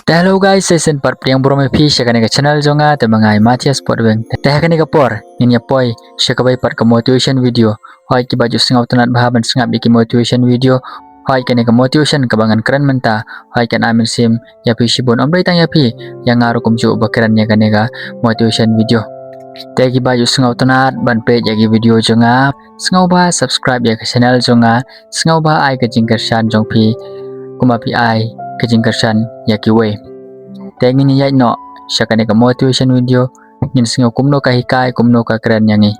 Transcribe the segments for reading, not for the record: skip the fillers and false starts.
Hello guys, saya sen par priang bro me phi shakane ka channel jonga te mangai Matias Podweng. Te hakane ka por nin ya poi shakabai par ka motivation video. Hoi ki baju singau tanat bahaban singap ki motivation video. Hoi kane ka motivation ka bangan keren menta. Hoi kan amin sim ya phi shibon omrai tang ya phi yang ngaru kumju bakaran ya kane ka motivation video. Te ki baju singau tanat ban pe ya ki video jonga. Singau ba subscribe ya ka channel jonga. Singau ba ai ka jingkarsan jong phi kuma phi ai kejingkarsan yakiwe tengi ni yai no shakane ka motivation video ngin singo kumno ka hikai kumno ka keren yangi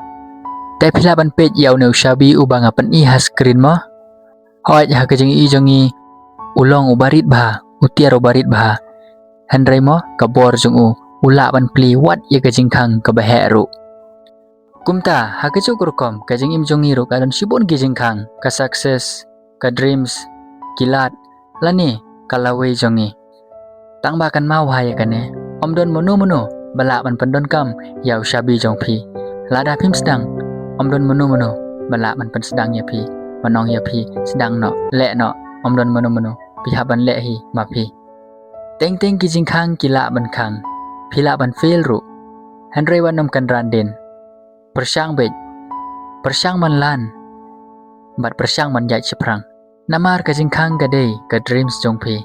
te philaban page yaw ne ushabi ubanga pan i ha screen mo hoi ha kejing i jongi ulong ubarit ba utiar ubarit ba handrai mo ka bor jong u ula ban pli wat ye kejing khang ka baheru kumta ha keju kurkom kejing im jongi ro kalon sibon kejing khang ka success ka dreams kilat lani kalawe jongi tang ba kan mau hai kane omdon monu bala ban pandon kam yaw shabi jong phi lada phim sedang omdon monu bala ban pan sedang ya phi manong ya phi sedang no le no omdon monu pi haban le hi ma phi teng ki jing khang kila ban khang phila ban fail ru handrai wanom kan randen persang man lan bat persang man jai chiprang namar ka jing khang ga dei ka dreams jong phi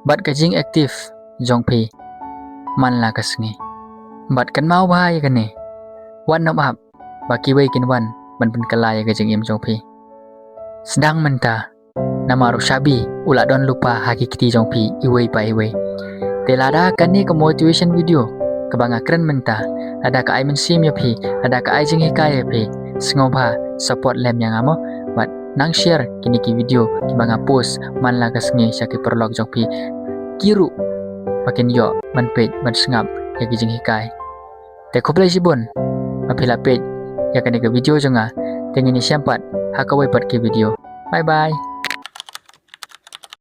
bat ka jing active jong phi man la kasngi bat kan mau bahai kane wan nom up baki wei kin wan ban pun kalaya ka jing im jong phi sedang menta namaru shabi ula don lupa hakikiti jong phi iwei pa iwei telada kani ka motivation video kabanga keren menta ada ka ai men sim ya phi ada ka ai jing hikai ya phi singobha support lem yang amo bat nang share kini ki video ki banga post man la kasngi syaki perlog jong phi kiru makin yo man page man sengap ya kijing hikai te khoplai sibon apila page ya kane ke video jonga tengini siampat hakawai pat ke video bye bye.